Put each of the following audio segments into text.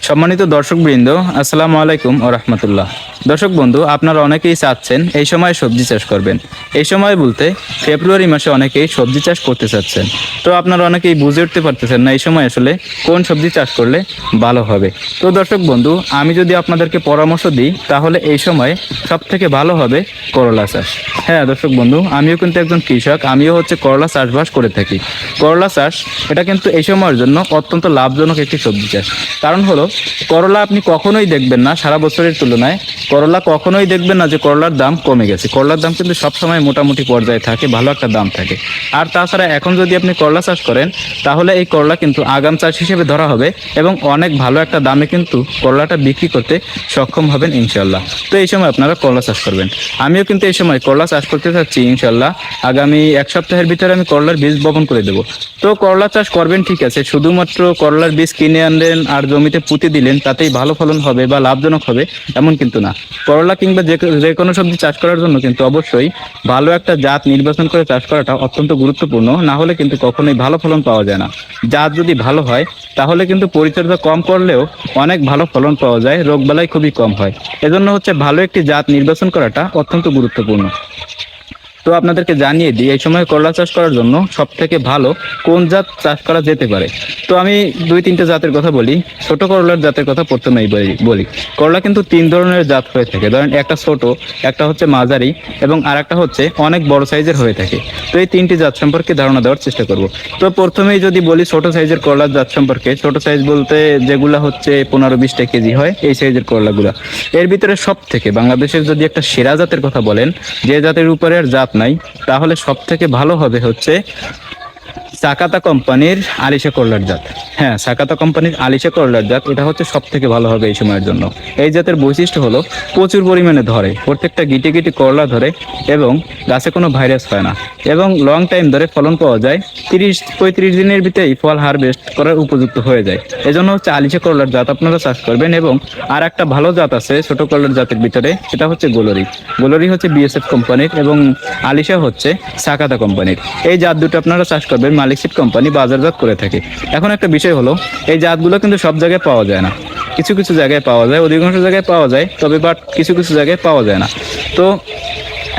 সম্মানিত দর্শকবৃন্দ, আসসালামু আলাইকুম ওয়া রাহমাতুল্লাহ। দর্শক বন্ধু, আপনারা অনেকেই চাচ্ছেন এই সময় সবজি চাষ করবেন। এই সময় বলতে ফেব্রুয়ারি মাসে অনেকেই সবজি চাষ করতে চাচ্ছেন। তো আপনারা অনেকেই বুঝে উঠতে পারতেছেন না এই সময় আসলে কোন সবজি চাষ করলে ভালো হবে। তো দর্শক বন্ধু, আমি যদি আপনাদেরকে পরামর্শ দিই তাহলে এই সময় সবথেকে ভালো হবে করলা চাষ। হ্যাঁ দর্শক বন্ধু, আমিও কিন্তু একজন কৃষক, আমিও করলা চাষবাস করে থাকি। করলা চাষ এটা কিন্তু এই সময়ের জন্য অত্যন্ত লাভজনক একটি সবজি চাষ। কারণ হলো, করলা আপনি কখনোই দেখবেন না সারা বছরের তুলনায় করলা কখনোই দেখবেন না যে করলার দাম কমে গেছে। করলার দাম কিন্তু সবসময় মোটামুটি পর্যায়ে থাকে, ভালো একটা দাম থাকে। আর তাছাড়া এখন যদি আপনি করলা চাষ করেন তাহলে এই করলা কিন্তু আগাম চাষ হিসেবে ধরা হবে এবং অনেক ভালো একটা দামে কিন্তু করলাটা বিক্রি করতে সক্ষম হবেন ইনশাল্লাহ। তো এই সময় আপনারা করলা চাষ করবেন। আমিও কিন্তু এই সময় করলা চাষ করতে চাচ্ছি ইনশাল্লাহ। আগামী এক সপ্তাহের ভিতরে আমি করলার বীজ বপন করে দেবো। তো করলা চাষ করবেন ঠিক আছে, শুধুমাত্র করলার বীজ কিনে আনলেন আর জমিতে পুঁতে দিলেন তাতেই ভালো ফলন হবে বা লাভজনক হবে এমন কিন্তু না। করলা কিংবা যে কোনো সবজি চাষ করার জন্য কিন্তু অবশ্যই ভালো একটা জাত নির্বাচন করে চাষ করাটা অত্যন্ত গুরুত্বপূর্ণ। না হলে কিন্তু কখনোই ভালো ফলন পাওয়া যায় না। জাত যদি ভালো হয় তাহলে কিন্তু পরিচর্যা কম করলেও অনেক ভালো ফলন পাওয়া যায়, রোগবালাই খুবই কম হয়। এজন্য ভালো একটি জাত নির্বাচন করাটা অত্যন্ত গুরুত্বপূর্ণ। তো আপনাদেরকে জানিয়ে দিই এই সময় করলা চাষ করার জন্য সব থেকে ভালো কোন জাত চাষ করা যেতে পারে। তো আমি দুই তিনটা জাতের কথা বলি। ছোট করলার জাতের কথা প্রথমেই বলি। করলা কিন্তু তিন ধরনের জাত হয়ে থাকে। ধরেন একটা ছোট, একটা মাঝারি এবং আর একটা অনেক বড় সাইজের হয়ে থাকে। তো এই তিনটি জাত সম্পর্কে ধারণা দেওয়ার চেষ্টা করব। তো প্রথমেই যদি বলি ছোট সাইজের করলার জাত সম্পর্কে, ছোট সাইজ বলতে যেগুলা 15-20টা কেজি হয় এই সাইজের করলাগুলা। এর ভিতরে সব থেকে বাংলাদেশের যদি একটা সেরা জাতের কথা বলেন, যে জাতের উপরে আর জাত নাই, তাহলে সব থেকে ভালো হবে সাকাতা কোম্পানির আলিশা করলার জাত। হ্যাঁ, সাকাতা কোম্পানির আলিশা করলার জাত এটা সব থেকে ভালো হবে এই সময়ের জন্য। এই জাতের বৈশিষ্ট্য হলো প্রচুর পরিমাণে ধরে, প্রত্যেকটা গিটে গিটে করলা ধরে এবং গাছে কোনো ভাইরাস হয় না এবং লং টাইম ধরে ফলন পাওয়া যায়। 30-35 দিনের ভিতরেই ফল হারভেস্ট করার উপযুক্ত হয়ে যায়। এজন্য আলিশা করলার জাত আপনারা চাষ করবেন। এবং আর একটা ভালো জাত আছে ছোট করলার জাতের ভিতরে, সেটা গোলরি। গোলরি বিএসএফ কোম্পানির এবং আলিশা সাকাতা কোম্পানির। এই জাত দুটো আপনারা চাষ করবেন, মালিক সিড কোম্পানি বাজারজাত করে থাকে। এখন একটা বিষয় হলো, এই জাতগুলো কিন্তু সব জায়গায় পাওয়া যায় না। কিছু কিছু জায়গায় পাওয়া যায়, অধিকাংশ জায়গায় পাওয়া যায়, তবে কিছু কিছু জায়গায় পাওয়া যায় না। তো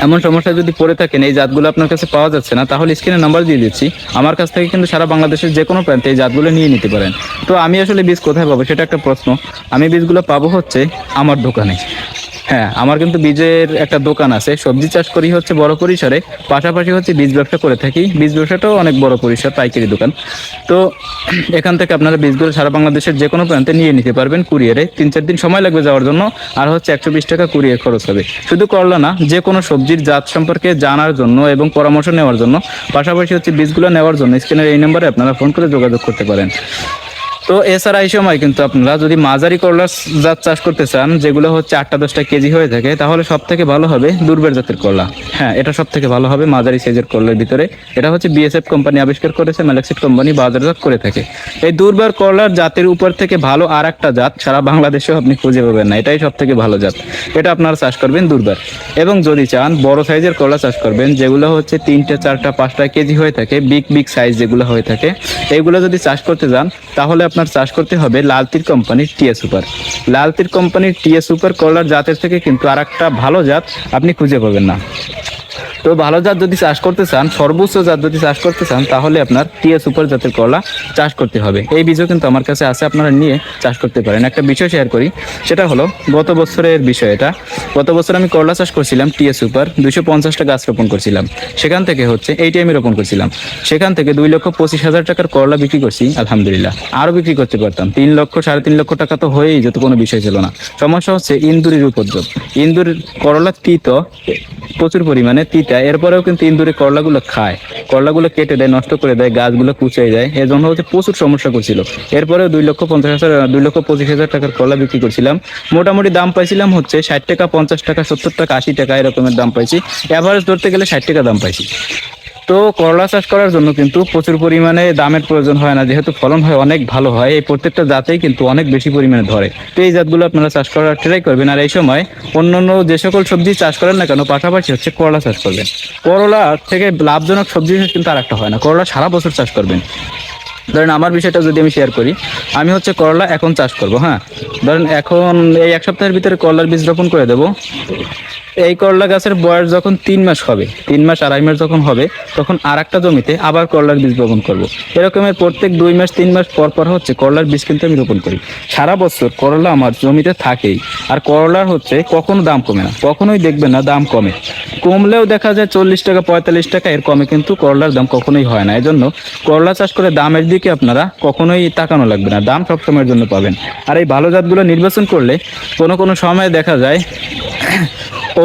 এমন সমস্যা যদি পড়ে থাকেন এই জাতগুলো আপনার কাছে পাওয়া যাচ্ছে না, তাহলে স্ক্রিনে নাম্বার দিয়ে দিচ্ছি, আমার কাছ থেকে কিন্তু সারা বাংলাদেশের যে কোনো প্রান্তে এই জাতগুলো নিয়ে নিতে পারেন। তো আমি আসলে বীজ কোথায় পাবো সেটা একটা প্রশ্ন। আমি বীজগুলো পাবো আমার দোকানে। হ্যাঁ, আমার কিন্তু বীজের একটা দোকান আছে। সবজি চাষ করি বড় পরিসরে, পাশাপাশি বীজ ব্যবসা করে থাকি। বীজ ব্যবসাটাও অনেক বড় পরিসর, পাইকারি দোকান। তো এখান থেকে আপনারা বীজগুলো সারা বাংলাদেশের যে কোনো প্রান্তে নিয়ে নিতে পারবেন কুরিয়ারে। 3-4 দিন সময় লাগবে যাওয়ার জন্য, আর 120 টাকা কুরিয়ার খরচ হবে। শুধু করলা না, যে কোনো সবজির জাত সম্পর্কে জানার জন্য এবং পরামর্শ নেওয়ার জন্য, পাশাপাশি বীজগুলো নেওয়ার জন্য স্ক্রিনের এই নম্বরে আপনারা ফোন করে যোগাযোগ করতে পারেন। তো এছাড়া এই সময় কিন্তু আপনারা যদি মাঝারি করলার জাত চাষ করতে চান, যেগুলো 8-10টা কেজি হয়ে থাকে, তাহলে সব থেকে ভালো হবে দুর্বার জাতের করলা। হ্যাঁ, এটা সব থেকে ভালো হবে মাঝারি সাইজের করলার ভিতরে। এটা বিএসএফ কোম্পানি আবিষ্কার করেছে, ম্যালেক্সিড কোম্পানি বাজারজাত করে থাকে। এই দুর্বার করলার জাতের উপর থেকে ভালো আর একটা জাত সারা বাংলাদেশেও আপনি খুঁজে পাবেন না, এটাই সব থেকে ভালো জাত। এটা আপনারা চাষ করবেন দুর্বার। এবং যদি চান বড় সাইজের করলা চাষ করবেন, যেগুলো 3টা 4টা 5টা কেজি হয়ে থাকে, বিগ সাইজ যেগুলো হয়ে থাকে, এইগুলো যদি চাষ করতে যান তাহলে আপনার চাষ করতে হবে লালতির কোম্পানির টিএ সুপার। লালতির কোম্পানির টিএ সুপার করলার জাতের থেকে কিন্তু আর একটা ভালো জাত আপনি খুঁজে পাবেন না। তো ভালো জাত যদি চাষ করতে চান, সর্বোচ্চ জাত যদি চাষ করতে চান, তাহলে আপনার টিএ সুপার জাতের করলা চাষ করতে হবে। এই বীজও কিন্তু আমার কাছে আছে, আপনারা নিয়ে চাষ করতে পারেন। একটা বিষয় শেয়ার করি, সেটা হলো গত বছরের বিষয়। এটা গত বছর আমি করলা চাষ করছিলাম টিএ সুপার, 250টা গাছ রোপণ করছিলাম। সেখান থেকে এইটি আমি রোপণ করছিলাম। সেখান থেকে 2,25,000 টাকার করলা বিক্রি করছি আলহামদুলিল্লাহ। আরও বিক্রি করতে পারতাম, 3 লক্ষ 3.5 লক্ষ টাকা তো হয়েই যেত, কোনো বিষয় ছিল না। সমস্যা ইন্দুরের উপদ্রব। ইন্দুরের করলা প্রচুর পরিমাণে তিতা, এরপরেও কিন্তু ইন্দুরে করলাগুলো খায়, করলাগুলো কেটে দেয়, নষ্ট করে দেয়, গাছগুলো কুচিয়ে যায়। এর জন্য প্রচুর সমস্যা করছিল। এরপরেও 2,25,000 টাকার করলা বিক্রি করছিলাম। মোটামুটি দাম পাইছিলাম 60 টাকা, 50 টাকা, 70 টাকা, 80 টাকা এরকমের দাম পাইছি। অ্যাভারেজ ধরতে গেলে 60 টাকা দাম পাইছি। তো করলা চাষ করার জন্য কিন্তু প্রচুর পরিমাণে দামের প্রয়োজন হয় না, যেহেতু ফলন হয় অনেক ভালো হয়। এই প্রত্যেকটা জাতেই কিন্তু অনেক বেশি পরিমাণে ধরে। তো এই জাতগুলো আপনারা চাষ করার ট্রাই করবেন। আর এই সময় অন্যান্য যে সকল সবজি চাষ করেন না কেন, পাশাপাশি করলা চাষ করবেন। করলা থেকে লাভজনক সবজি কিন্তু আর একটা হয় না, করলা সারা বছর চাষ করবেন। ধরেন আমার বিষয়টা যদি আমি শেয়ার করি, আমি হচ্ছে করলা এখন চাষ করব। হ্যাঁ, ধরেন এখন এই এক সপ্তাহের ভিতরে করলার বীজ রোপণ করে দেব। এই করলা গাছের বয়স যখন 3 মাস হবে, 3 মাস 2.5 মাস যখন হবে, তখন আর একটা জমিতে আবার করলার বীজ রোপণ করব। এরকমের প্রত্যেক 2 মাস 3 মাস পর পর হচ্ছে করলার বীজ কিন্তু আমি রোপণ করি। সারা বছর করলা আমার জমিতে থাকেই। আর করলার হচ্ছে কখনো দাম কমে না, কখনোই দেখবেন না দাম কমে। কমলেও দেখা যায় 40 টাকা 45 টাকা, এর কমে কিন্তু করলার দাম কখনোই হয় না। এজন্য করলা চাষ করে দামের দিকে আপনারা কখনোই তাকানো লাগবে না, দাম সবসময়ের জন্য পাবেন। আর এই ভালো জাতগুলো নির্বাচন করলে কোনো কোনো সময় দেখা যায়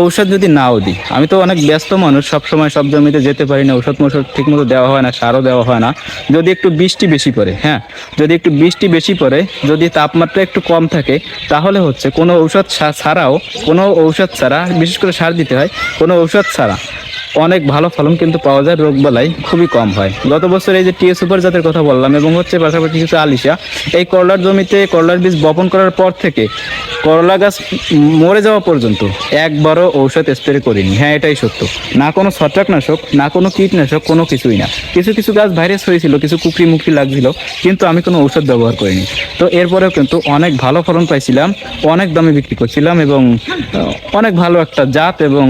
ঔষধ যদি নাও দিই, আমি তো অনেক ব্যস্ত মানুষ, সব সময় সব জমিতে যেতে পারি না, ঔষধ মৌষধ ঠিক মতো দেওয়া হয় না, সারও দেওয়া হয় না। যদি একটু বৃষ্টি বেশি পড়ে, হ্যাঁ, যদি একটু বৃষ্টি বেশি পড়ে, যদি তাপমাত্রা একটু কম থাকে, তাহলে হচ্ছে কোনো ঔষধ ছাড়াও, কোনো ঔষধ ছাড়া, বিশেষ করে সার দিতে হয়, কোনো ঔষধ ছাড়া অনেক ভালো ফলন কিন্তু পাওয়া যায়, রোগ বালাই খুবই কম হয়। গত বছর এই যে টিএ সুপার জাতের কথা বললাম, এবং হচ্ছে পাশাপাশি কিছু আলিশা, এই করলার জমিতে করলার বীজ বপন করার পর থেকে করলা গাছ মরে যাওয়া পর্যন্ত একবারও ঔষধ স্প্রে করিনি। হ্যাঁ, এটাই সত্য। না কোনো ছত্রাকনাশক, না কোনো কীটনাশক, কোনো কিছুই না। কিছু কিছু গাছ ভাইরাস হয়েছিল, কিছু কুকরি মুকরি লাগছিল, কিন্তু আমি কোনো ঔষধ ব্যবহার করিনি। তো এরপরেও কিন্তু অনেক ভালো ফলন পাইছিলাম, অনেক দামে বিক্রি করছিলাম, এবং অনেক ভালো একটা জাত এবং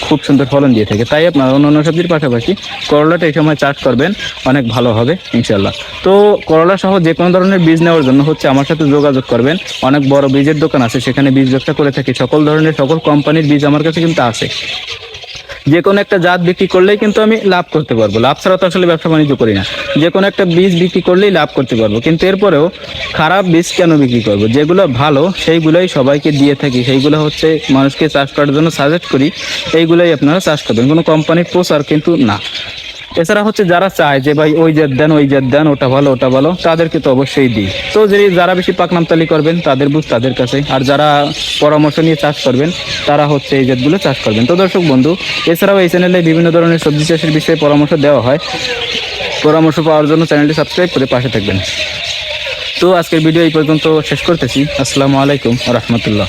খুব সুন্দর ফলন দিয়ে থাকে। তাই আপনার অন্যান্য সবজির পাশাপাশি করলাটা এই সময় চাষ করবেন, অনেক ভালো হবে ইনশাল্লাহ। তো করলা সহ যে কোনো ধরনের বীজ নেওয়ার জন্য হচ্ছে আমার সাথে যোগাযোগ করবেন। অনেক বড় বীজের দোকান আছে, সেখানে বীজ ব্যবসা করে থাকি। সকল ধরনের সকল কোম্পানির বীজ আমার কাছে কিন্তু আছে। যে কোনো একটা জাত বিক্রি করলেই কিন্তু আমি লাভ করতে পারবো। লাভ ছাড়া তো আসলে ব্যবসা বাণিজ্য করি না। যে কোনো একটা বীজ বিক্রি করলেই লাভ করতে পারবো, কিন্তু এরপরেও খারাপ বীজ কেন বিক্রি করবো? যেগুলো ভালো সেইগুলোই সবাইকে দিয়ে থাকি, সেইগুলো হচ্ছে মানুষকে চাষ করার জন্য সাজেস্ট করি, এইগুলোই আপনারা চাষ করবেন। কোনো কোম্পানির প্রচার কিন্তু না। এছাড়া হচ্ছে যারা চায় যে ভাই ওই জাত দেন, ওই জাত দেন, ওটা ভালো ওটা ভালো, তাদেরকে তো অবশ্যই দিই। তো যারা বেশি পাকনামতালি করবেন তাদের বুঝ তাদের কাছে, আর যারা পরামর্শ নিয়ে চাষ করবেন তারা হচ্ছে এই জাতগুলো চাষ করবেন। তো দর্শক বন্ধু, এছাড়াও এই চ্যানেলে বিভিন্ন ধরনের সবজি চাষের বিষয়ে পরামর্শ দেওয়া হয়। পরামর্শ পাওয়ার জন্য চ্যানেলটি সাবস্ক্রাইব করে পাশে থাকবেন। তো আজকের ভিডিও এই পর্যন্ত শেষ করতেছি। আসসালামু আলাইকুম ওয়া রাহমাতুল্লাহ।